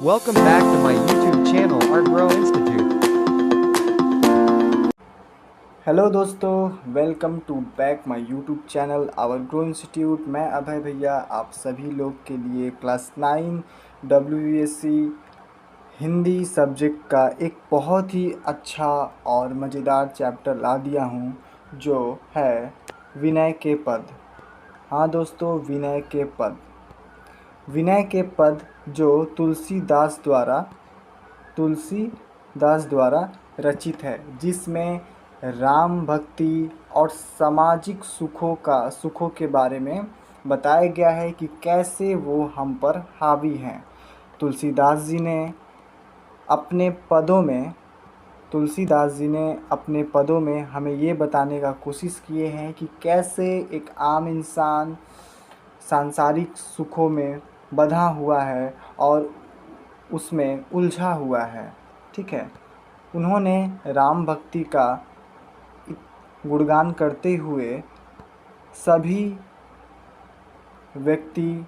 Welcome back to my YouTube channel Art Grow Institute. Hello दोस्तों, welcome to back my YouTube channel our Grow Institute. मैं अभय भैया आप सभी लोग के लिए क्लास 9 WBSC हिंदी सब्जेक्ट का एक बहुत ही अच्छा और मज़ेदार चैप्टर ला दिया हूँ, जो है विनय के पद। हाँ दोस्तों, विनय के पद। विनय के पद जो तुलसीदास द्वारा रचित है, जिसमें राम भक्ति और सामाजिक सुखों के बारे में बताया गया है कि कैसे वो हम पर हावी हैं। तुलसीदास जी ने अपने पदों में हमें ये बताने का कोशिश किए हैं कि कैसे एक आम इंसान सांसारिक सुखों में बंधा हुआ है और उसमें उलझा हुआ है। ठीक है, उन्होंने राम भक्ति का गुणगान करते हुए सभी व्यक्ति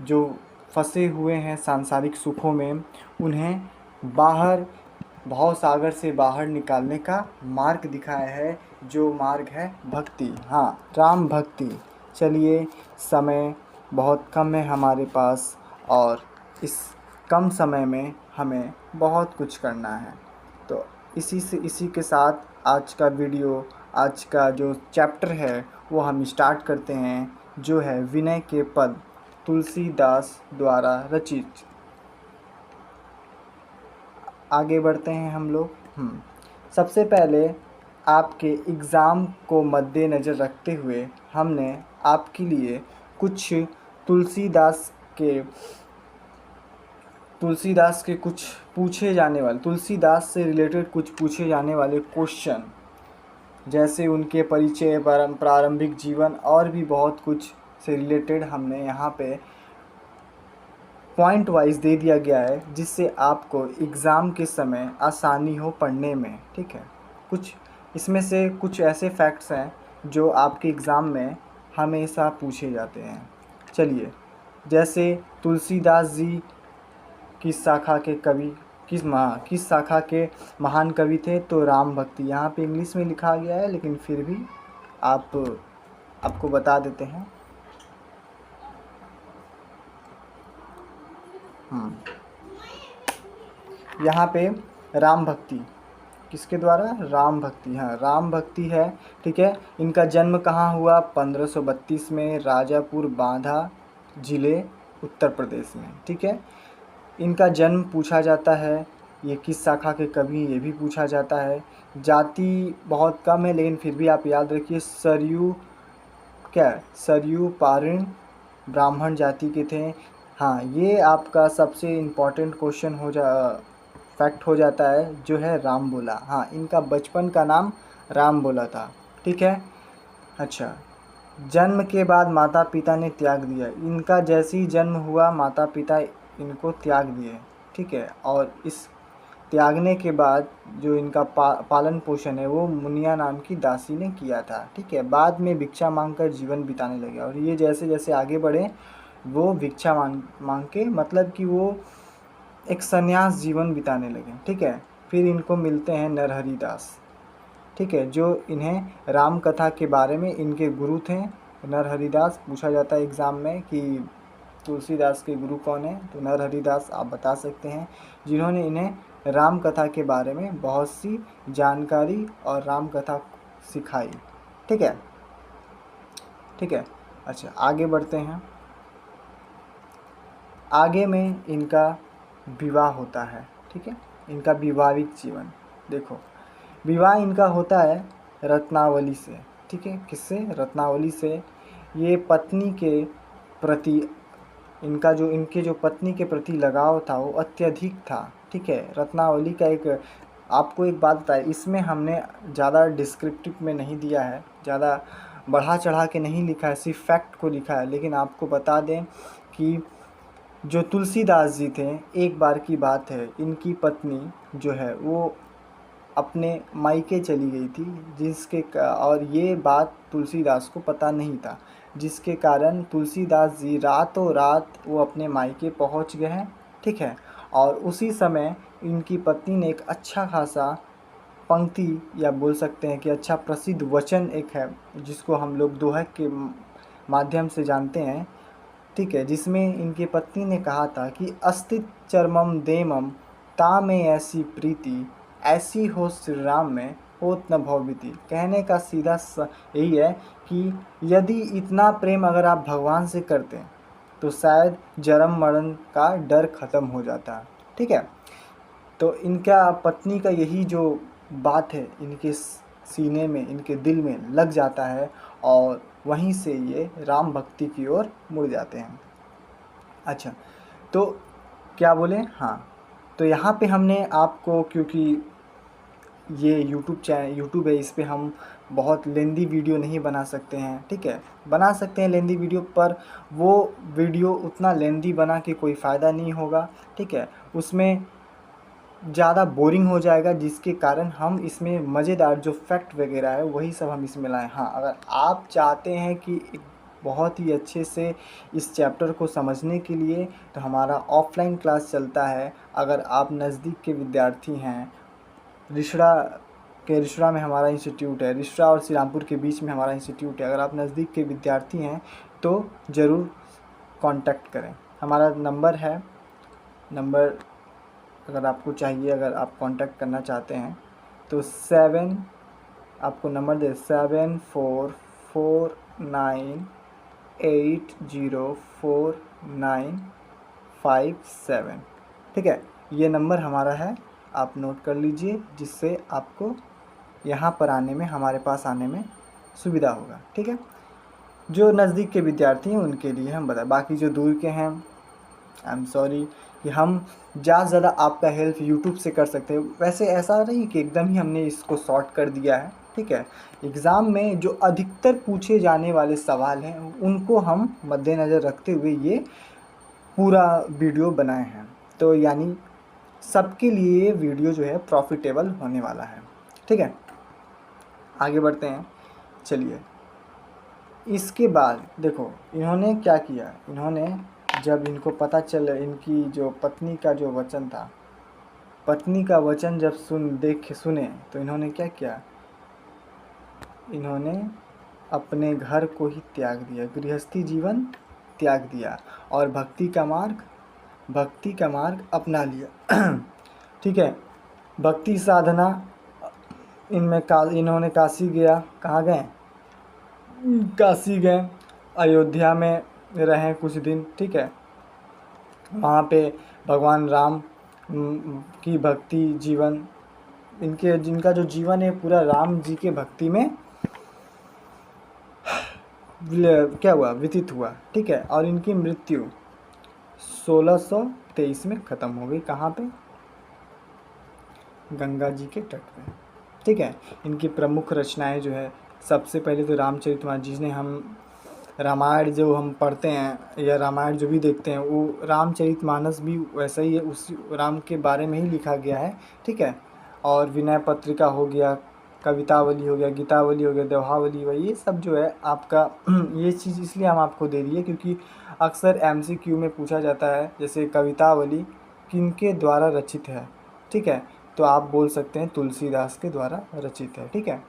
जो फंसे हुए हैं सांसारिक सुखों में, उन्हें भव सागर से बाहर निकालने का मार्ग दिखाया है, जो मार्ग है भक्ति। हाँ, राम भक्ति। चलिए, समय बहुत कम है हमारे पास और इस कम समय में हमें बहुत कुछ करना है, तो इसी के साथ आज का जो चैप्टर है वो हम स्टार्ट करते हैं, जो है विनय के पद, तुलसीदास द्वारा रचित। आगे बढ़ते हैं हम लोग। सबसे पहले आपके एग्ज़ाम को मद्देनज़र रखते हुए हमने आपके लिए कुछ तुलसीदास के कुछ तुलसीदास से रिलेटेड कुछ पूछे जाने वाले क्वेश्चन, जैसे उनके परिचय, प्रारंभिक जीवन और भी बहुत कुछ से रिलेटेड हमने यहाँ पे पॉइंट वाइज दे दिया गया है, जिससे आपको एग्ज़ाम के समय आसानी हो पढ़ने में। ठीक है, कुछ इसमें से कुछ ऐसे फैक्ट्स हैं जो आपके एग्ज़ाम में हमेशा पूछे जाते हैं। चलिए, जैसे तुलसीदास जी किस शाखा के महान कवि थे, तो राम भक्ति। यहाँ पे इंग्लिश में लिखा गया है, लेकिन फिर भी आपको बता देते हैं। यहाँ पे राम भक्ति किसके द्वारा? राम भक्ति। हाँ, राम भक्ति है। ठीक है, इनका जन्म कहाँ हुआ? 1532 में, राजापुर बांधा जिले, उत्तर प्रदेश में। ठीक है, इनका जन्म पूछा जाता है, ये किस शाखा के कवि, ये भी पूछा जाता है। जाति बहुत कम है, लेकिन फिर भी आप याद रखिए, सरयू पारण ब्राह्मण जाति के थे। हाँ, ये आपका सबसे इम्पोर्टेंट क्वेश्चन फैक्ट हो जाता है, जो है राम बोला। हाँ, इनका बचपन का नाम राम बोला था। ठीक है, अच्छा, जन्म के बाद माता पिता ने त्याग दिया। इनका जैसे ही जन्म हुआ, माता पिता इनको त्याग दिए। ठीक है, और इस त्यागने के बाद जो इनका पालन पोषण है वो मुनिया नाम की दासी ने किया था। ठीक है, बाद में भिक्षा मांगकर जीवन बिताने लगे, और ये जैसे जैसे आगे बढ़े वो भिक्षा मांग के, मतलब कि वो एक संन्यास जीवन बिताने लगे। ठीक है, फिर इनको मिलते हैं नरहरि दास। ठीक है, जो इन्हें राम कथा के बारे में इनके गुरु थे। नरहरि दास पूछा जाता है एग्ज़ाम में कि तुलसीदास के गुरु कौन है, तो नरहरि दास आप बता सकते हैं, जिन्होंने इन्हें राम कथा के बारे में बहुत सी जानकारी और राम कथा सिखाई। ठीक है, ठीक है, अच्छा, आगे बढ़ते हैं। आगे में इनका विवाह होता है। ठीक है, इनका विवाहिक जीवन देखो, विवाह इनका होता है रत्नावली से। ठीक है, किससे? रत्नावली से। ये पत्नी के प्रति इनके जो पत्नी के प्रति लगाव था वो अत्यधिक था। ठीक है, रत्नावली का आपको एक बात बताए, इसमें हमने ज़्यादा डिस्क्रिप्टिव में नहीं दिया है, ज़्यादा बढ़ा चढ़ा के नहीं लिखा है, सिर्फ फैक्ट को लिखा है। लेकिन आपको बता दें कि जो तुलसीदास जी थे, एक बार की बात है, इनकी पत्नी जो है वो अपने मायके चली गई थी, और ये बात तुलसीदास को पता नहीं था, जिसके कारण तुलसीदास जी रातों रात वो अपने मायके पहुंच गए हैं। ठीक है, और उसी समय इनकी पत्नी ने एक अच्छा खासा पंक्ति या बोल सकते हैं कि अच्छा प्रसिद्ध वचन एक है जिसको हम लोग दोहा के माध्यम से जानते हैं, ठीक है, जिसमें इनकी पत्नी ने कहा था कि अस्तित चरमम देमम ता में ऐसी प्रीति ऐसी हो श्री राम में होत न भवभीति। कहने का सीधा यही है कि यदि इतना प्रेम अगर आप भगवान से करते हैं तो शायद जन्म मरण का डर खत्म हो जाता, ठीक है। तो इनका पत्नी का यही जो बात है इनके सीने में, इनके दिल में लग जाता है और वहीं से ये राम भक्ति की ओर मुड़ जाते हैं। अच्छा, तो क्या बोले, हाँ, तो यहाँ पे हमने आपको, क्योंकि ये यूट्यूब है, इस पे हम बहुत लेंदी वीडियो नहीं बना सकते हैं, ठीक है। बना सकते हैं लेंदी वीडियो, पर वो वीडियो उतना लेंदी बना के कोई फ़ायदा नहीं होगा, ठीक है। उसमें ज़्यादा बोरिंग हो जाएगा, जिसके कारण हम इसमें मज़ेदार जो फैक्ट वगैरह है वही सब हम इसमें लाएं। हाँ, अगर आप चाहते हैं कि एक बहुत ही अच्छे से इस चैप्टर को समझने के लिए, तो हमारा ऑफलाइन क्लास चलता है। अगर आप नज़दीक के विद्यार्थी हैं, रिसड़ा में हमारा इंस्टीट्यूट है, रिसड़ा और श्रीरामपुर के बीच में हमारा इंस्टीट्यूट है। अगर आप नज़दीक के विद्यार्थी हैं तो ज़रूर कांटेक्ट करें। हमारा नंबर अगर आपको चाहिए, अगर आप कांटेक्ट करना चाहते हैं तो आपको नंबर 7449804957, ठीक है। ये नंबर हमारा है, आप नोट कर लीजिए, जिससे आपको यहाँ पर आने में, हमारे पास आने में सुविधा होगा, ठीक है। जो नज़दीक के विद्यार्थी हैं उनके लिए हम बताएं, बाकी जो दूर के हैं आई एम सॉरी कि हम ज़्यादा से ज़्यादा आपका हेल्प यूट्यूब से कर सकते हैं। वैसे ऐसा नहीं कि एकदम ही हमने इसको शॉर्ट कर दिया है, ठीक है। एग्ज़ाम में जो अधिकतर पूछे जाने वाले सवाल हैं उनको हम मद्देनज़र रखते हुए ये पूरा वीडियो बनाए हैं। तो यानी सबके लिए ये वीडियो जो है प्रॉफिटेबल होने वाला है, ठीक है। आगे बढ़ते हैं, चलिए। इसके बाद देखो इन्होंने क्या किया, इन्होंने जब इनको पता चला, इनकी जो पत्नी का जो वचन था, पत्नी का वचन जब सुने तो इन्होंने क्या किया, इन्होंने अपने घर को ही त्याग दिया, गृहस्थी जीवन त्याग दिया और भक्ति का मार्ग अपना लिया ठीक है। भक्ति साधना इन्होंने काशी गया, कहाँ गए, काशी गए, अयोध्या में रहें कुछ दिन, ठीक है। वहाँ पे भगवान राम की भक्ति जीवन, जिनका जो जीवन है पूरा राम जी के भक्ति में क्या हुआ, व्यतीत हुआ, ठीक है। और इनकी मृत्यु 1623 में ख़त्म हो गई, कहाँ पे, गंगा जी के तट पे, ठीक है। इनकी प्रमुख रचनाएं जो है, सबसे पहले तो रामचरितमानस, जिसने हम रामायण जो हम पढ़ते हैं या रामायण जो भी देखते हैं, वो रामचरितमानस भी वैसा ही है, उस राम के बारे में ही लिखा गया है, ठीक है। और विनय पत्रिका हो गया, कवितावली हो गया, गीतावली हो गया, दोहावली हो गया, ये सब जो है आपका ये चीज़ इसलिए हम आपको दे दिए क्योंकि अक्सर MCQ में पूछा जाता है, जैसे कवितावली किनके द्वारा रचित है, ठीक है। तो आप बोल सकते हैं तुलसीदास के द्वारा रचित है, ठीक है।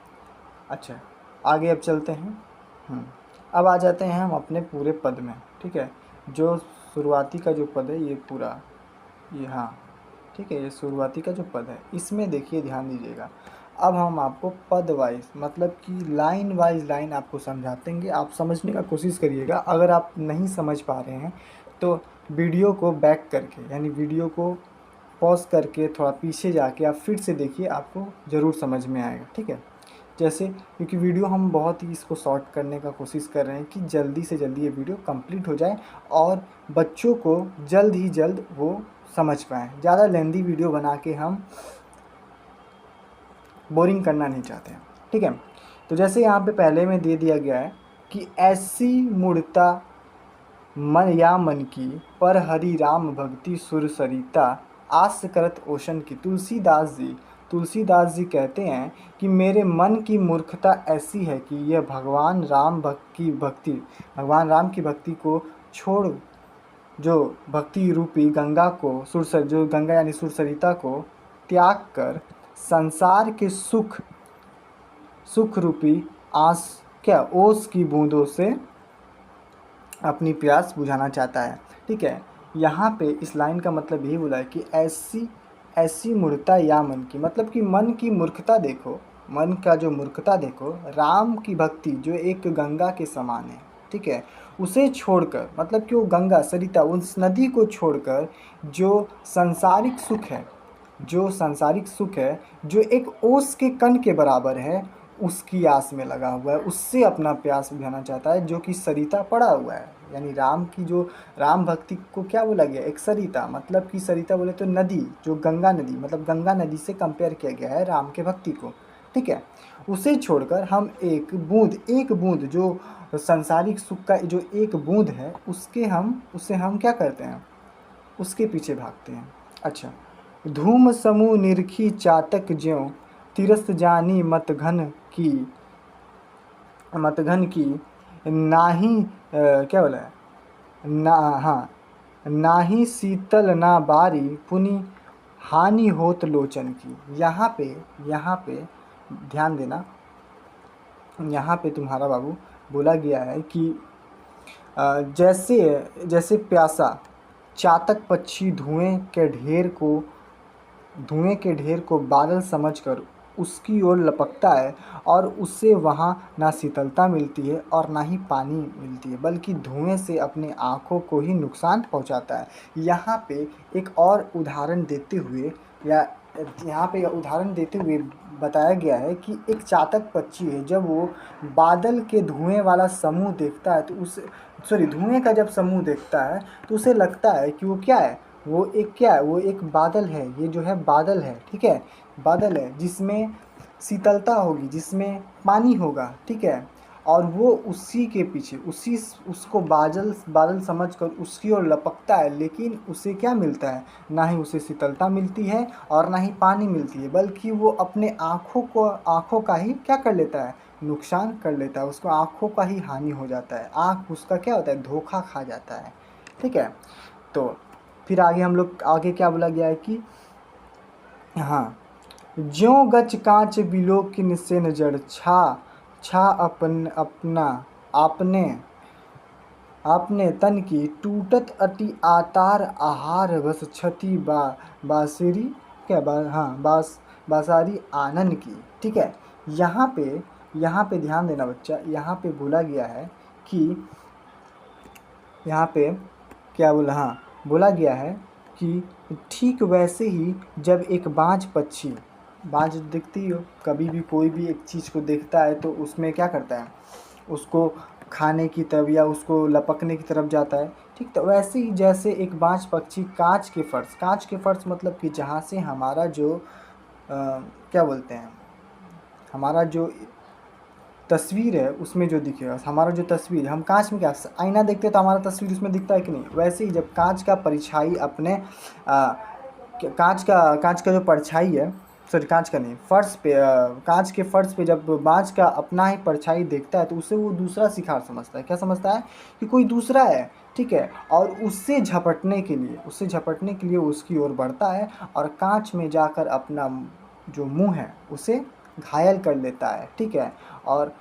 अच्छा, आगे अब चलते हैं। अब आ जाते हैं हम अपने पूरे पद में, ठीक है। जो शुरुआती का जो पद है ये पूरा, ये हाँ, ठीक है, ये शुरुआती का जो पद है, इसमें देखिए ध्यान दीजिएगा। अब हम आपको पद वाइज, मतलब कि लाइन वाइज लाइन आपको समझाते हैं, आप समझने का कोशिश करिएगा। अगर आप नहीं समझ पा रहे हैं तो वीडियो को बैक करके, यानी वीडियो को पॉज करके थोड़ा पीछे जाके आप फिर से देखिए, आपको ज़रूर समझ में आएगा, ठीक है। जैसे क्योंकि वीडियो हम बहुत ही इसको शॉर्ट करने का कोशिश कर रहे हैं कि जल्दी से जल्दी ये वीडियो कंप्लीट हो जाए और बच्चों को जल्द ही जल्द वो समझ पाएँ। ज़्यादा लेंदी वीडियो बना के हम बोरिंग करना नहीं चाहते हैं, ठीक है। तो जैसे यहाँ पे पहले में दे दिया गया है कि ऐसी मूढ़ता मन की, पर हरि राम भक्ति सुर सरिता आस करत ओशन की। तुलसीदास जी कहते हैं कि मेरे मन की मूर्खता ऐसी है कि यह भगवान राम की भक्ति को छोड़ जो भक्ति रूपी गंगा को सुरसर जो गंगा यानी सुरसरिता को त्याग कर संसार के सुख रूपी ओस की बूंदों से अपनी प्यास बुझाना चाहता है। ठीक है, यहाँ पे इस लाइन का मतलब यही बोला है कि ऐसी मूर्खता या मन की, मतलब कि मन की मूर्खता देखो, मन का जो मूर्खता देखो, राम की भक्ति जो एक गंगा के समान है। ठीक है, उसे छोड़कर, मतलब कि वो गंगा सरिता उस नदी को छोड़कर जो सांसारिक सुख है जो एक ओस के कण के बराबर है, उसकी आस में लगा हुआ है, उससे अपना प्यास बुझाना चाहता है, जो कि सरिता पड़ा हुआ है। यानी राम भक्ति को क्या बोला गया, एक सरिता, मतलब कि सरिता बोले तो नदी, जो गंगा नदी, मतलब गंगा नदी से कंपेयर किया गया है राम के भक्ति को। ठीक है, उसे छोड़कर हम एक बूंद जो संसारिक सुख का जो एक बूंद है, उसे हम क्या करते हैं, उसके पीछे भागते हैं। अच्छा, धूम समूह निरखी चातक ज्यों तिरस जानी मतघन की नाही क्या बोला है ना, हाँ, नाही शीतल ना बारी पुनि हानि होत लोचन की। यहाँ पे ध्यान देना, यहाँ पे तुम्हारा बाबू बोला गया है कि जैसे प्यासा चातक पक्षी धुएं के ढेर को बादल समझकर उसकी ओर लपकता है, और उससे वहाँ ना शीतलता मिलती है और ना ही पानी मिलती है, बल्कि धुएं से अपने आँखों को ही नुकसान पहुँचाता है। यहाँ पे एक और उदाहरण देते हुए बताया गया है कि एक चातक पक्षी है, जब वो बादल के धुएं वाला समूह देखता है तो धुएं का जब समूह देखता है तो उसे लगता है कि वो क्या है, वो एक बादल है, ये जो है बादल है। ठीक है, बादल है जिसमें शीतलता होगी, जिसमें पानी होगा। ठीक है, और वो उसी के पीछे उसको बादल समझकर उसकी ओर लपकता है, लेकिन उसे क्या मिलता है, ना ही उसे शीतलता मिलती है और ना ही पानी मिलती है, बल्कि वो अपने आँखों का ही क्या कर लेता है, नुकसान कर लेता है, उसको आँखों का ही हानि हो जाता है, आँख उसका क्या होता है, धोखा खा जाता है। ठीक है, तो फिर आगे क्या बोला गया है कि हाँ, ज्यों गच कांच बिलोकिन से न जड़ छा आपने तन की टूटत अति आतार आहार बस क्षति बासुरी बासारी आनंद की। ठीक है, यहाँ पे ध्यान देना बच्चा, यहाँ पे बोला गया है कि यहाँ पे क्या बोला गया है कि ठीक वैसे ही जब एक बाज दिखती हो, कभी भी कोई भी एक चीज़ को देखता है तो उसमें क्या करता है, उसको खाने की तरफ या उसको लपकने की तरफ जाता है। ठीक, तो वैसे ही जैसे एक बाज पक्षी कांच के फर्श मतलब कि जहाँ से हमारा जो क्या बोलते हैं, हमारा जो तस्वीर है उसमें जो दिखेगा, हमारा जो तस्वीर, हम कांच में क्या आईना देखते हैं तो हमारा तस्वीर उसमें दिखता है कि नहीं, वैसे ही जब कांच का परछाई अपने कांच का जो परछाई है, कांच का नहीं, कांच के फर्श पे जब बाज का अपना ही परछाई देखता है तो उसे वो दूसरा शिकार समझता है। क्या समझता है कि कोई दूसरा है। ठीक है, और उससे झपटने के लिए उसकी ओर बढ़ता है और कांच में जाकर अपना जो मुंह है उसे घायल कर लेता है। ठीक है, और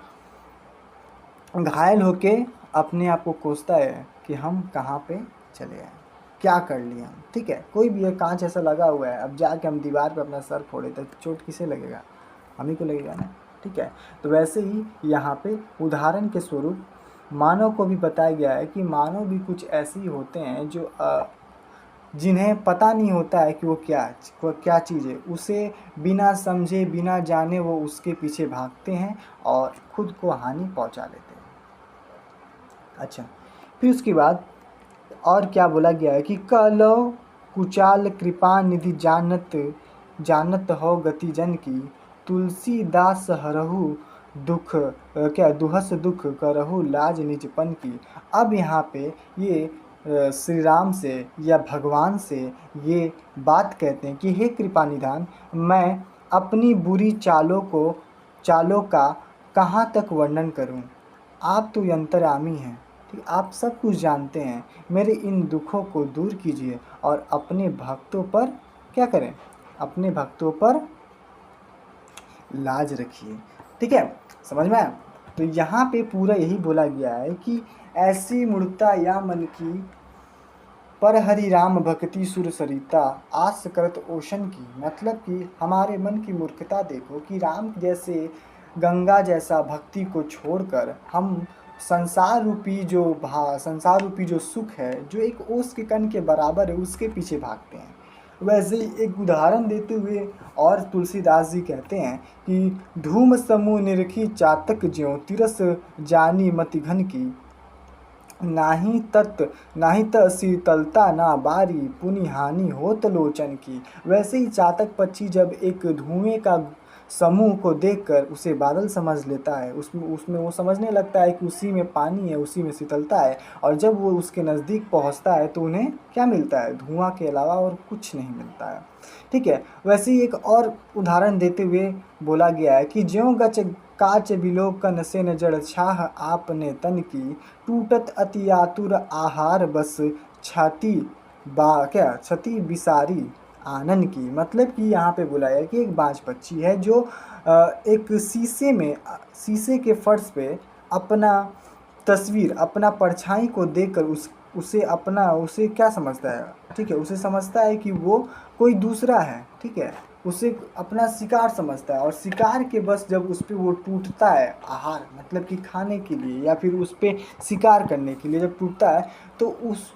घायल होके अपने आप को कोसता है कि हम कहाँ पे चले आए, क्या कर लिया हम। ठीक है, कोई भी एक कांच ऐसा लगा हुआ है, अब जाके हम दीवार पे अपना सर फोड़े तो चोट किसे लगेगा, हम ही को लगेगा ना। ठीक है, तो वैसे ही यहाँ पे उदाहरण के स्वरूप मानव को भी बताया गया है कि मानव भी कुछ ऐसे ही होते हैं जो जिन्हें पता नहीं होता है कि वो क्या चीज़ है, उसे बिना समझे बिना जाने वो उसके पीछे भागते हैं और खुद को हानि पहुंचा लेते हैं। अच्छा, फिर उसके बाद और क्या बोला गया है कि कलो कुचाल कृपा निधि जानत हो गति जन की, तुलसीदास हरहु दुहस दुख करहु लाज निजपन की। अब यहाँ पे ये श्री राम से या भगवान से ये बात कहते हैं कि हे कृपा निधान, मैं अपनी बुरी चालों का कहाँ तक वर्णन करूं, आप तो अंतर्यामी हैं, ठीक, आप सब कुछ जानते हैं, मेरे इन दुखों को दूर कीजिए और अपने भक्तों पर क्या करें, अपने भक्तों पर लाज रखिए। ठीक है, समझ में आया? तो यहाँ पे पूरा यही बोला गया है कि ऐसी मूर्खता या मन की पर हरि राम भक्ति सुर सरिता आस करत ओशन की, मतलब कि हमारे मन की मूर्खता देखो कि राम जैसे गंगा जैसा भक्ति को छोड़कर हम संसार रूपी जो सुख है, जो एक ओस के कण के बराबर है, उसके पीछे भागते हैं। वैसे ही एक उदाहरण देते हुए और तुलसीदास जी कहते हैं कि धूम समूह निरखी चातक ज्यों तिरस जानी मति घन की, नाही त शीतलता ना बारी पुनि हानि होत लोचन की। वैसे ही चातक पक्षी जब एक धुएं का समूह को देखकर उसे बादल समझ लेता है, उसमें वो समझने लगता है कि उसी में पानी है, उसी में शीतलता है, और जब वो उसके नज़दीक पहुंचता है तो उन्हें क्या मिलता है, धुआं के अलावा और कुछ नहीं मिलता है। ठीक है, वैसे ही एक और उदाहरण देते हुए बोला गया है कि ज्यों गच काच बिलोकन से न जड़ छाह आपने तन की, टूटत अति आतुर आहार बस छति बिसारी आनन की। मतलब कि यहाँ पे बोला है कि एक बाज पक्षी है जो एक शीशे के फर्श पे अपना तस्वीर, अपना परछाई को देखकर उसे क्या समझता है, ठीक है, उसे समझता है कि वो कोई दूसरा है। ठीक है, उसे अपना शिकार समझता है, और शिकार के बस जब उस पर वो टूटता है, आहार मतलब कि खाने के लिए या फिर उस पर शिकार करने के लिए जब टूटता है, तो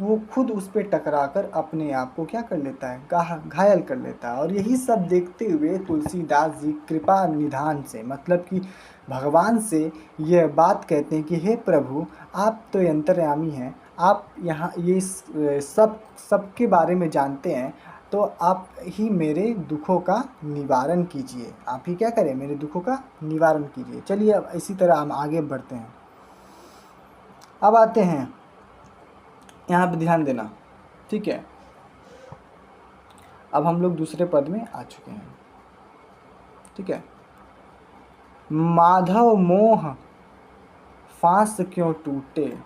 वो खुद उस पर टकराकर अपने आप को क्या कर लेता है, घायल कर लेता है। और यही सब देखते हुए तुलसीदास जी कृपा निधान से, मतलब कि भगवान से यह बात कहते हैं कि हे प्रभु, आप तो अंतर्यामी हैं, आप यहाँ ये सबके बारे में जानते हैं, तो आप ही मेरे दुखों का निवारण कीजिए। आप ही क्या करें, मेरे दुखों का निवारण कीजिए। चलिए अब इसी तरह हम आगे बढ़ते हैं। अब आते हैं यहाँ पे, ध्यान देना। ठीक है, अब हम लोग दूसरे पद में आ चुके हैं। ठीक है, माधव मोह फांस क्यों टूटे,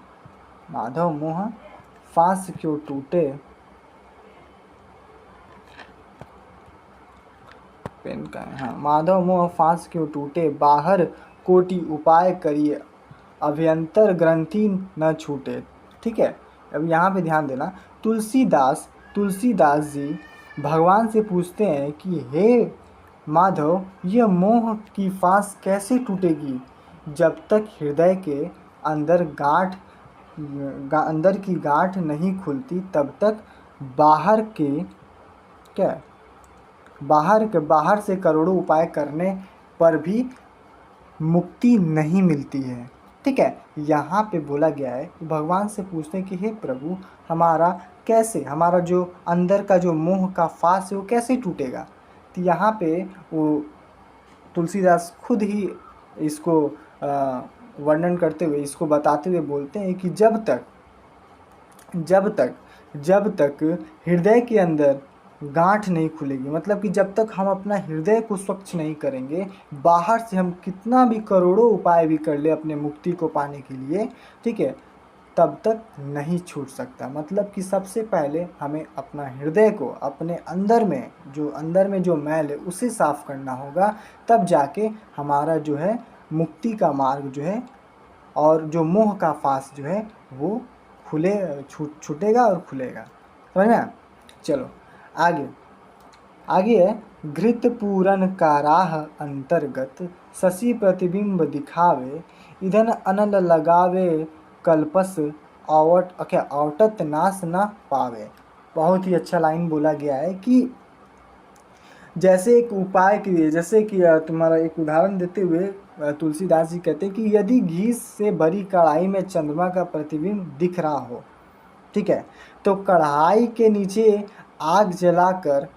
माधव मोह फांस क्यों टूटे, पेन का है, हाँ, माधव मोह फांस क्यों टूटे, बाहर कोटि उपाय करिए अभ्यंतर ग्रंथि न छूटे। ठीक है, अब यहाँ पे ध्यान देना, तुलसीदास जी भगवान से पूछते हैं कि हे माधव, यह मोह की फांस कैसे टूटेगी, जब तक हृदय के अंदर अंदर की गांठ नहीं खुलती, तब तक बाहर के क्या बाहर से करोड़ों उपाय करने पर भी मुक्ति नहीं मिलती है। ठीक है, यहाँ पे बोला गया है, भगवान से पूछते हैं कि हे प्रभु, हमारा जो अंदर का जो मोह का फांस है वो कैसे टूटेगा। तो यहाँ पे वो तुलसीदास खुद ही इसको वर्णन करते हुए, इसको बताते हुए बोलते हैं कि जब तक हृदय के अंदर गांठ नहीं खुलेगी, मतलब कि जब तक हम अपना हृदय को स्वच्छ नहीं करेंगे, बाहर से हम कितना भी करोड़ों उपाय भी कर ले अपने मुक्ति को पाने के लिए, ठीक है, तब तक नहीं छूट सकता। मतलब कि सबसे पहले हमें अपना हृदय को, अपने अंदर में जो मैल है उसे साफ करना होगा, तब जाके हमारा जो है मुक्ति का मार्ग जो है, और जो मोह का फांस जो है वो छूटेगा और खुलेगा। समझ में? चलो आगे है, घृत पूरन काराह अंतर्गत शशि प्रतिबिंब दिखावे, इधन अनल लगावे कल्पस औटत नाश न पावे। बहुत ही अच्छा लाइन बोला गया है कि जैसे एक उपाय के लिए, जैसे कि तुम्हारा एक उदाहरण देते हुए तुलसीदास जी कहते हैं कि यदि घी से भरी कढ़ाई में चंद्रमा का प्रतिबिंब दिख रहा हो, ठीक है, तो कढ़ाई के नीचे आग जलाकर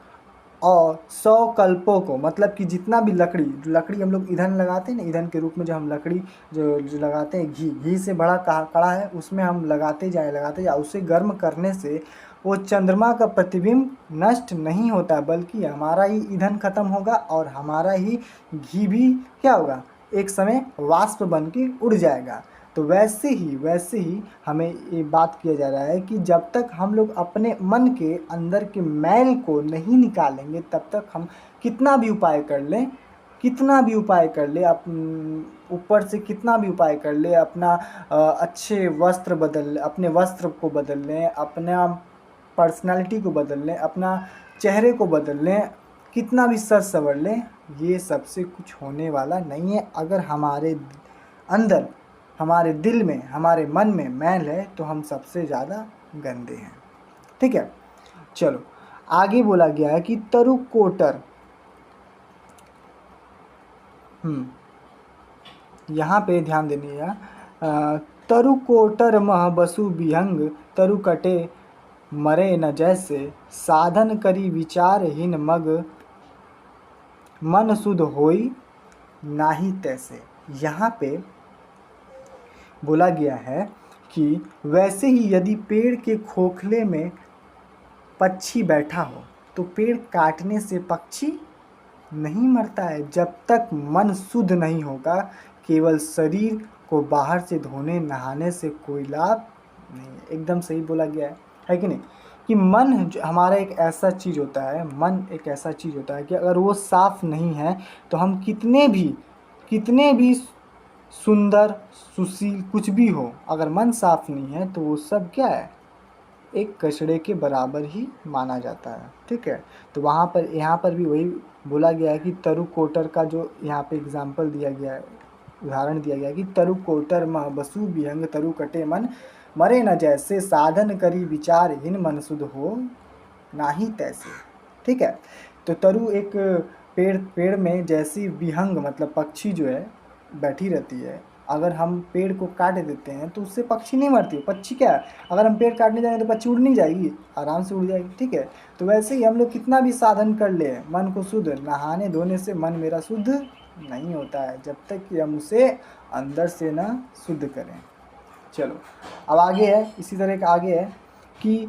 और 100 कल्पों को, मतलब कि जितना भी लकड़ी हम लोग ईंधन लगाते हैं ना, ईंधन के रूप में जो हम लकड़ी जो लगाते हैं, घी से बड़ा कड़ा है, उसमें हम लगाते जाए, उसे गर्म करने से वो चंद्रमा का प्रतिबिंब नष्ट नहीं होता, बल्कि हमारा ही ईंधन खत्म होगा और हमारा ही घी भी क्या होगा, एक समय वाष्प बन के उड़ जाएगा। तो वैसे ही हमें ये बात किया जा रहा है कि जब तक हम लोग अपने मन के अंदर के मैल को नहीं निकालेंगे तब तक हम कितना भी उपाय कर लें, ऊपर से कितना भी उपाय कर ले, अपना अच्छे वस्त्र अपने वस्त्र को बदल लें, अपना पर्सनालिटी को बदल लें, अपना चेहरे को बदल लें, कितना भी सज संवर लें, ये सबसे कुछ होने वाला नहीं है। अगर हमारे अंदर, हमारे दिल में, हमारे मन में मैल है तो हम सबसे ज़्यादा गंदे हैं। ठीक है, चलो आगे बोला गया है कि तरु कोटर, यहाँ पे ध्यान देनिएगा, तरु कोटर मह बसु विहंग, तरु कटे मरे न जैसे, साधन करी विचारहीन मग, मन सुध होई नाही तैसे। यहाँ पे बोला गया है कि वैसे ही यदि पेड़ के खोखले में पक्षी बैठा हो तो पेड़ काटने से पक्षी नहीं मरता है। जब तक मन शुद्ध नहीं होगा, केवल शरीर को बाहर से धोने नहाने से कोई लाभ नहीं। एकदम सही बोला गया है कि नहीं, कि मन हमारा एक ऐसा चीज़ होता है, मन एक ऐसा चीज़ होता है कि अगर वो साफ नहीं है तो हम कितने भी सुंदर सुशील कुछ भी हो, अगर मन साफ नहीं है तो वो सब क्या है, एक कचड़े के बराबर ही माना जाता है। ठीक है, तो यहाँ पर भी वही बोला गया है कि तरु कोटर का जो यहाँ पे एग्जाम्पल दिया गया है, उदाहरण दिया गया है कि तरु कोटर मह बसु विहंग, तरु कटे मन मरे न जैसे, साधन करी विचारहीन मन सुध हो नाही तैसे। ठीक है, तो तरु एक पेड़ में जैसी विहंग मतलब पक्षी जो है बैठी रहती है, अगर हम पेड़ को काट देते हैं तो उससे पक्षी नहीं मरती। पक्षी क्या है, अगर हम पेड़ काटने जाएंगे तो पक्षी उड़ नहीं जाएगी, आराम से उड़ जाएगी। ठीक है, तो वैसे ही हम लोग कितना भी साधन कर ले, मन को शुद्ध, नहाने धोने से मन मेरा शुद्ध नहीं होता है जब तक कि हम उसे अंदर से ना शुद्ध करें। चलो अब आगे है, इसी तरह का आगे है कि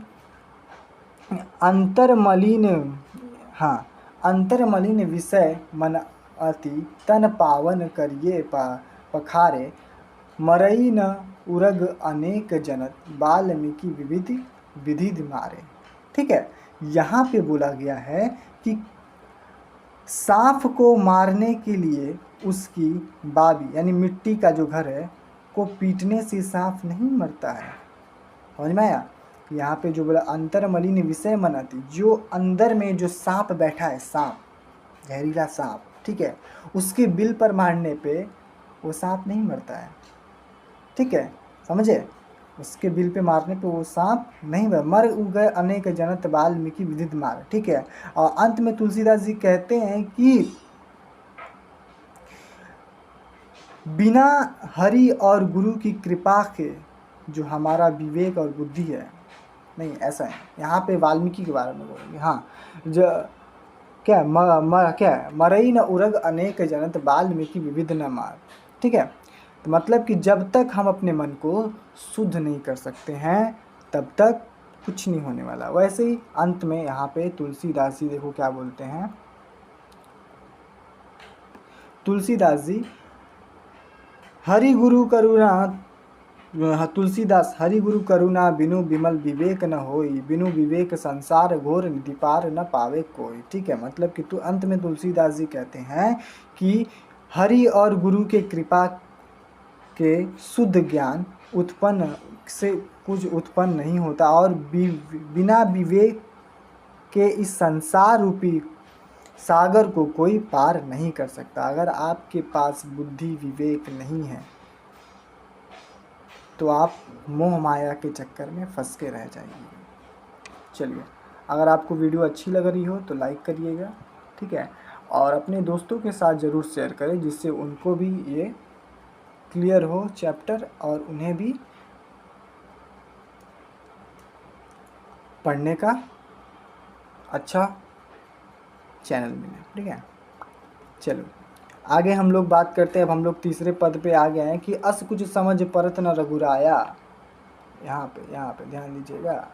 अंतर्मलिन विषय मन अति, तन पावन करिए पखारे, मरई न उरग अनेक जनत, वाल्मीकि विधि मारे। ठीक है, यहाँ पे बोला गया है कि सांप को मारने के लिए उसकी बाबी यानी मिट्टी का जो घर है को पीटने से सांप नहीं मरता है। समझ में आया? यहाँ पे जो बोला अंतर्मलिन विषय मनति, जो अंदर में जो सांप बैठा है, सांप, जहरीला सांप, ठीक है, उसके बिल पर मारने पे वो सांप नहीं मरता है। ठीक है, समझे? उसके बिल पे मारने पे वो सांप नहीं मर गए अनेक जनत, वाल्मीकि विधि मार। ठीक है, और अंत में तुलसीदास जी कहते हैं कि बिना हरि और गुरु की कृपा के जो हमारा विवेक और बुद्धि है, नहीं ऐसा है, यहाँ पे वाल्मीकि के बारे में बोलेंगे। हाँ, जो क्या मरई न उरग अनेक जनत, वाल्मीकि विविध न मार। ठीक है, तो मतलब कि जब तक हम अपने मन को शुद्ध नहीं कर सकते हैं तब तक कुछ नहीं होने वाला। वैसे ही अंत में यहाँ पे तुलसीदास जी देखो क्या बोलते हैं। तुलसीदास जी हरि गुरु करुणा, तुलसीदास हरि गुरु करुणा, बिनु विमल विवेक न होई, बिनु विवेक संसार घोर निधि पार न पावे कोई। ठीक है, मतलब कि अंत में तुलसीदास जी कहते हैं कि हरि और गुरु के कृपा के शुद्ध ज्ञान उत्पन्न से कुछ उत्पन्न नहीं होता, और बिना विवेक के इस संसार रूपी सागर को कोई पार नहीं कर सकता। अगर आपके पास बुद्धि विवेक नहीं है तो आप मोह माया के चक्कर में फंस के रह जाएंगे। चलिए, अगर आपको वीडियो अच्छी लग रही हो तो लाइक करिएगा। ठीक है, और अपने दोस्तों के साथ ज़रूर शेयर करें जिससे उनको भी ये क्लियर हो चैप्टर और उन्हें भी पढ़ने का अच्छा चैनल मिले। ठीक है, चलो आगे हम लोग बात करते हैं। अब हम लोग तीसरे पद पे आ गए हैं कि अस कुछ समझ परत न रघुराया। यहाँ पे ध्यान दीजिएगा।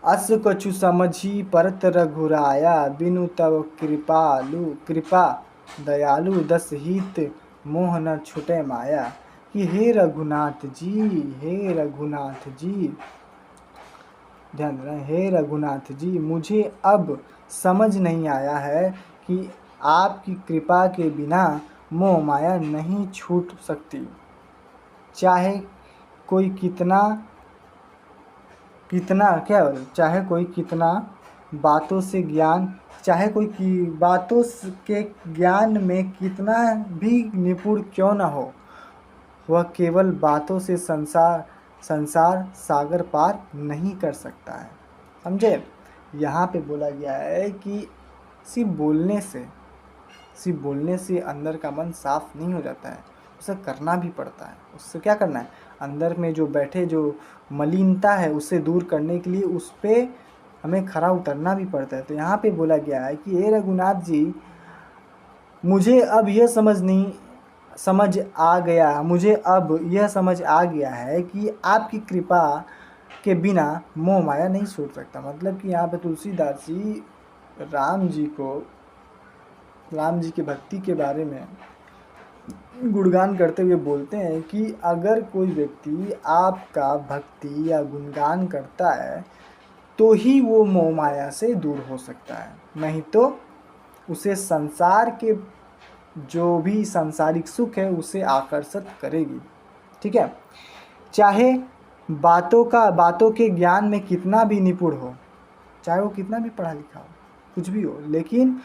अस कछु समझी परत रघुराया, बिनु तव कृपा दयालु, दस हित मोह न छुटे माया, कि हे रघुनाथ जी, हे रघुनाथ जी, ध्यान देना, हे रघुनाथ जी, मुझे अब समझ नहीं आया है कि आपकी कृपा के बिना मोह माया नहीं छूट सकती। चाहे कोई कितना कितना क्या बोले, चाहे कोई कितना बातों से ज्ञान, चाहे कोई बातों के ज्ञान में कितना भी निपुण क्यों ना हो, वह केवल बातों से संसार सागर पार नहीं कर सकता है। समझे? यहाँ पे बोला गया है कि सिर्फ बोलने से अंदर का मन साफ नहीं हो जाता है, उसे करना भी पड़ता है। उससे क्या करना है, अंदर में जो बैठे जो मलिनता है उसे दूर करने के लिए उस पर हमें खरा उतरना भी पड़ता है। तो यहाँ पे बोला गया है कि हे रघुनाथ जी, मुझे अब यह समझ आ गया है कि आपकी कृपा के बिना मोह माया नहीं छूट सकता। मतलब कि यहाँ पे तुलसीदास जी राम जी की भक्ति के बारे में गुणगान करते हुए बोलते हैं कि अगर कोई व्यक्ति आपका भक्ति या गुणगान करता है तो ही वो मोह माया से दूर हो सकता है, नहीं तो उसे संसार के जो भी सांसारिक सुख है उसे आकर्षित करेगी। ठीक है? चाहे बातों के ज्ञान में कितना भी निपुण हो, चाहे वो कितना भी पढ़ा लिखा हो, कुछ भी हो, लेकिन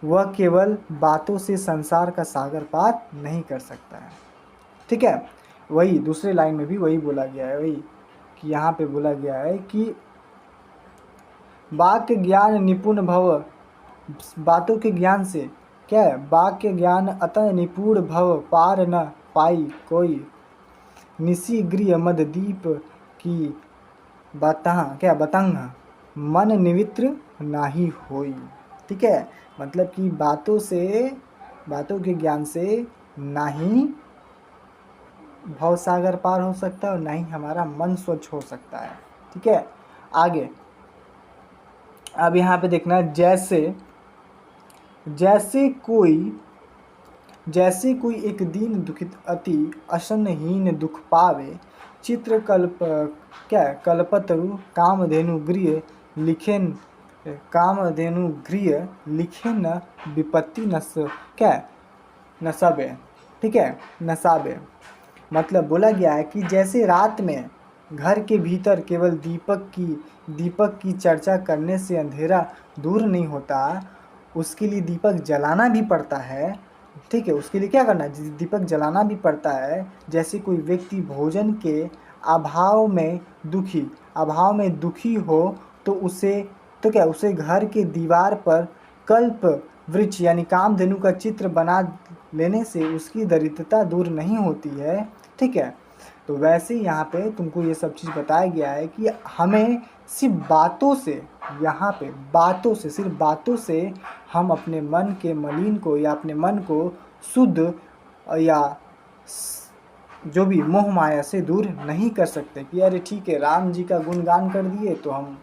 वह केवल बातों से संसार का सागर पार नहीं कर सकता है। ठीक है? वही दूसरे लाइन में भी वही बोला गया है, वही कि यहाँ पे बोला गया है कि वाक्य ज्ञान निपुण भव, बातों के ज्ञान से क्या है, वाक्य ज्ञान अतः निपुण भव पार न पाई कोई, निसी गृह मद दीप की बतंग मन निवित्र नाही होई। ठीक है? मतलब कि बातों के ज्ञान से ना ही भव सागर पार हो सकता है और ना ही हमारा मन स्वच्छ हो सकता है। ठीक है? आगे अब यहाँ पे देखना है, जैसे कोई एक दीन दुखित अति असनहीन दुख पावे, चित्र कल्पतरु कामधेनु गृह लिखे न विपत्ति नसाबे। ठीक है? नसाबे मतलब बोला गया है कि जैसे रात में घर के भीतर केवल दीपक की चर्चा करने से अंधेरा दूर नहीं होता, उसके लिए दीपक जलाना भी पड़ता है। ठीक है? उसके लिए क्या करना है, दीपक जलाना भी पड़ता है। जैसे कोई व्यक्ति भोजन के अभाव में दुखी हो तो उसे घर के दीवार पर कल्प वृक्ष यानी कामधेनु का चित्र बना लेने से उसकी दरिद्रता दूर नहीं होती है। ठीक है? तो वैसे यहाँ पे तुमको ये सब चीज़ बताया गया है कि हमें सिर्फ बातों से हम अपने मन के मलिन को या अपने मन को शुद्ध या जो भी मोह माया से दूर नहीं कर सकते कि अरे ठीक है, राम जी का गुणगान कर दिए तो हम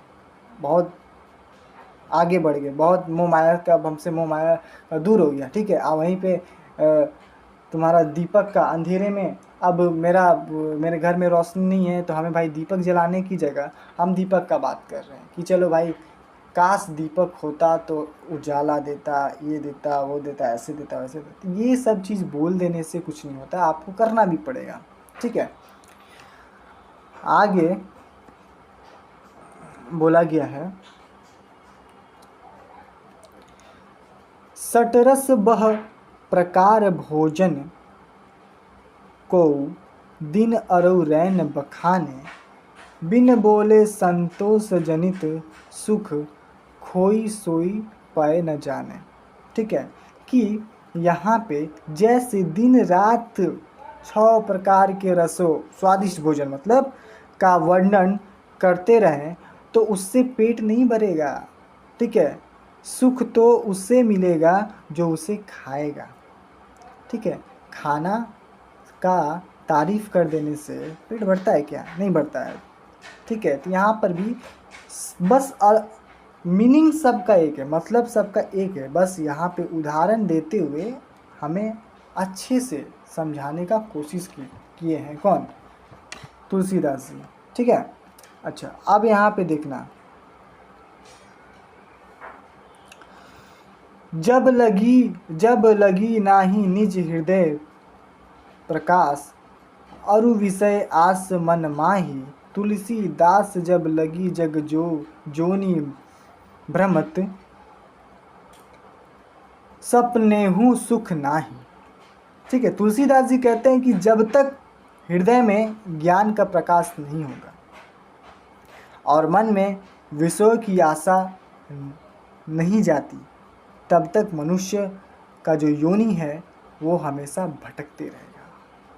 बहुत आगे बढ़ गए, बहुत मोह माया का हमसे मोह माया दूर हो गया। ठीक है? वहीं पे तुम्हारा दीपक का अंधेरे में, अब मेरे घर में रोशनी नहीं है तो हमें भाई दीपक जलाने की जगह हम दीपक का बात कर रहे हैं कि चलो भाई काश दीपक होता तो उजाला देता, ये देता, वो देता, ऐसे देता, वैसे देता। ये सब चीज़ बोल देने से कुछ नहीं होता, आपको करना भी पड़ेगा। ठीक है? आगे बोला गया है, सटरस बह प्रकार भोजन को दिन अरु रैन बखाने, बिन बोले संतोष जनित सुख खोई सोई पाए न जाने। ठीक है? कि यहाँ पे जैसे दिन रात 6 प्रकार के रसों स्वादिष्ट भोजन मतलब का वर्णन करते रहें तो उससे पेट नहीं भरेगा। ठीक है? सुख तो उससे मिलेगा जो उसे खाएगा। ठीक है? खाना का तारीफ कर देने से पेट भरता है क्या? नहीं भरता है। ठीक है? तो यहाँ पर भी बस मीनिंग सबका एक है, मतलब सबका एक है, बस यहाँ पे उदाहरण देते हुए हमें अच्छे से समझाने का कोशिश किए हैं। कौन? तुलसीदास जी। ठीक है। अच्छा, अब यहाँ पे देखना, जब लगी नाही निज हृदय प्रकाश, अरु विषय आस मन माही, तुलसीदास जब लगी जग जोनी भ्रमत, सपनेहु सुख नाही। ठीक है, तुलसीदास जी कहते हैं कि जब तक हृदय में ज्ञान का प्रकाश नहीं होगा और मन में विषयों की आशा नहीं जाती, तब तक मनुष्य का जो योनि है वो हमेशा भटकते रहेगा।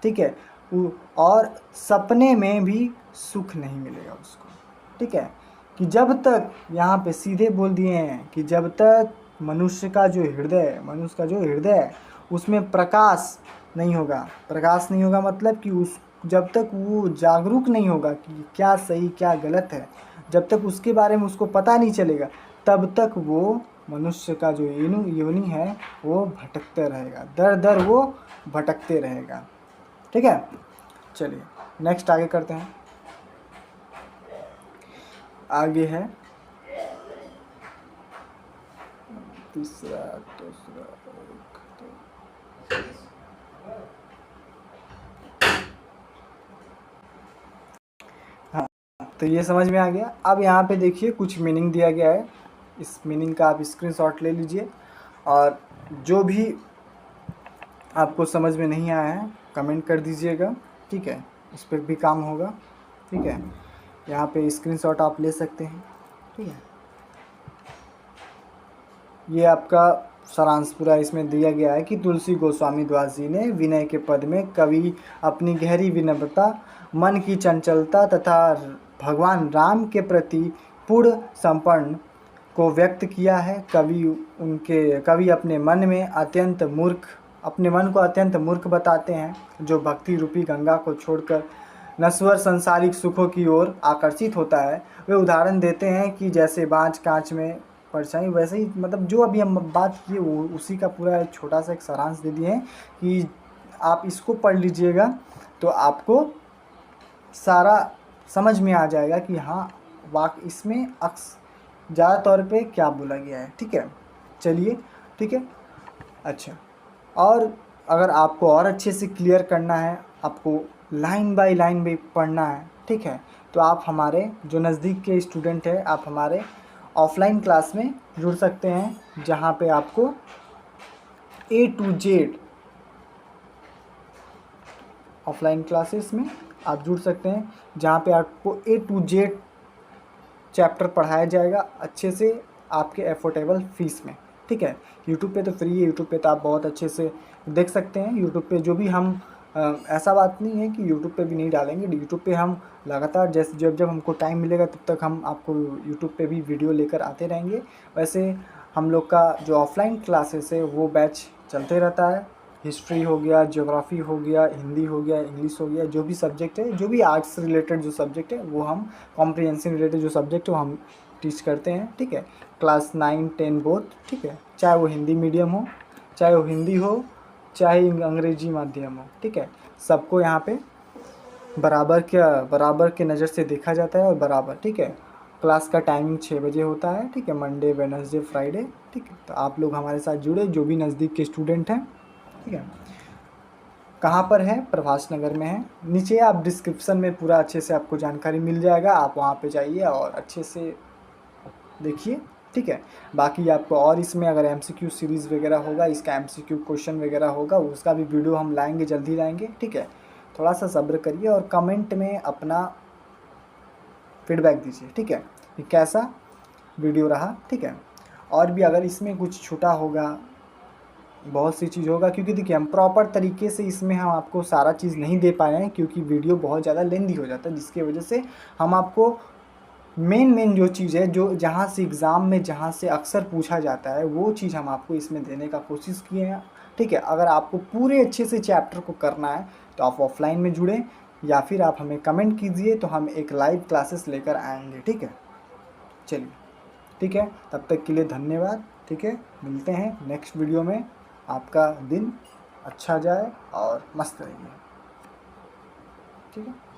ठीक है, और सपने में भी सुख नहीं मिलेगा उसको। ठीक है, कि जब तक, यहाँ पे सीधे बोल दिए हैं कि जब तक मनुष्य का जो हृदय है उसमें प्रकाश नहीं होगा मतलब कि जब तक वो जागरूक नहीं होगा कि क्या सही क्या गलत है, जब तक उसके बारे में उसको पता नहीं चलेगा, तब तक वो मनुष्य का जो योनि है वो भटकते रहेगा, दर दर वो भटकते रहेगा। ठीक है, चलिए नेक्स्ट आगे करते हैं। आगे है तीसरा। हाँ, तो ये समझ में आ गया। अब यहाँ पे देखिए कुछ मीनिंग दिया गया है, इस मीनिंग का आप स्क्रीनशॉट ले लीजिए, और जो भी आपको समझ में नहीं आया है कमेंट कर दीजिएगा। ठीक है, इस पर भी काम होगा। ठीक है, यहाँ पे स्क्रीनशॉट आप ले सकते हैं। ठीक है, ये आपका सारांश पूरा इसमें दिया गया है कि तुलसी गोस्वामी दास जी ने विनय के पद में कवि अपनी गहरी विनम्रता, मन की चंचलता तथा भगवान राम के प्रति पूर्ण समर्पण को व्यक्त किया है। कवि अपने मन को अत्यंत मूर्ख बताते हैं, जो भक्ति रूपी गंगा को छोड़कर नश्वर संसारिक सुखों की ओर आकर्षित होता है। वे उदाहरण देते हैं कि जैसे बाँझ कांच में परछाई, वैसे ही मतलब जो अभी हम बात किए वो उसी का पूरा छोटा सा एक सारांश दे दिए हैं कि आप इसको पढ़ लीजिएगा तो आपको सारा समझ में आ जाएगा कि हाँ इसमें ज़्यादा तौर पे क्या बोला गया है। ठीक है, चलिए ठीक है। अच्छा, और अगर आपको और अच्छे से क्लियर करना है, आपको लाइन बाय लाइन भी पढ़ना है, ठीक है, तो आप हमारे जो नज़दीक के स्टूडेंट हैं, आप हमारे ऑफलाइन क्लास में जुड़ सकते हैं, जहाँ पे आपको A to Z offline classes में आप जुड़ सकते हैं, जहाँ पे आपको A to Z चैप्टर पढ़ाया जाएगा अच्छे से आपके एफोर्डेबल फीस में। ठीक है, यूट्यूब पे तो फ्री है, यूट्यूब पे तो आप बहुत अच्छे से देख सकते हैं। यूट्यूब पे जो भी हम ऐसा बात नहीं है कि यूट्यूब पे भी नहीं डालेंगे, यूट्यूब पे हम लगातार जैसे जब हमको टाइम मिलेगा तब तक हम आपको यूट्यूब पे भी वीडियो लेकर आते रहेंगे। वैसे हम लोग का जो ऑफलाइन क्लासेस है वो बैच चलते रहता है। हिस्ट्री हो गया, ज्योग्राफी हो गया, हिंदी हो गया, इंग्लिश हो गया, जो भी सब्जेक्ट है, जो भी आर्ट्स से रिलेटेड जो सब्जेक्ट है वो हम, कॉम्प्रिहेंसिव रिलेटेड जो सब्जेक्ट है वो हम टीच करते हैं। ठीक है, क्लास 9, 10 बोथ। ठीक है, चाहे वो हिंदी मीडियम हो, चाहे वो हिंदी हो, चाहे अंग्रेजी माध्यम हो। ठीक है, सबको यहाँ पे बराबर के नज़र से देखा जाता है और बराबर। ठीक है, क्लास का टाइमिंग 6 बजे होता है। ठीक है, मंडे, वेडनेसडे, फ्राइडे। ठीक है, तो आप लोग हमारे साथ जुड़े जो भी नज़दीक के स्टूडेंट हैं। ठीक है, कहाँ पर है? प्रभास नगर में है। नीचे आप डिस्क्रिप्शन में पूरा अच्छे से आपको जानकारी मिल जाएगा, आप वहाँ पे जाइए और अच्छे से देखिए। ठीक है, बाकी आपको और इसमें अगर MCQ सीरीज़ वगैरह होगा, इसका MCQ क्वेश्चन वगैरह होगा, उसका भी वीडियो हम लाएंगे, जल्दी लाएंगे। ठीक है, थोड़ा सा सब्र करिए और कमेंट में अपना फीडबैक दीजिए। ठीक है, कि कैसा वीडियो रहा। ठीक है, और भी अगर इसमें कुछ छूटा होगा, बहुत सी चीज़ होगा, क्योंकि देखिए हम प्रॉपर तरीके से इसमें हम आपको सारा चीज़ नहीं दे पाए हैं, क्योंकि वीडियो बहुत ज़्यादा लेंदी हो जाता है, जिसकी वजह से हम आपको मेन जो चीज़ है, जो जहाँ से एग्ज़ाम में जहाँ से अक्सर पूछा जाता है, वो चीज़ हम आपको इसमें देने का कोशिश किए हैं। ठीक है, अगर आपको पूरे अच्छे से चैप्टर को करना है तो आप ऑफलाइन में जुड़ें, या फिर आप हमें कमेंट कीजिए तो हम एक लाइव क्लासेस लेकर आएंगे। ठीक है, चलिए ठीक है, तब तक के लिए धन्यवाद। ठीक है, मिलते हैं नेक्स्ट वीडियो में। आपका दिन अच्छा जाए और मस्त रहिए। ठीक है।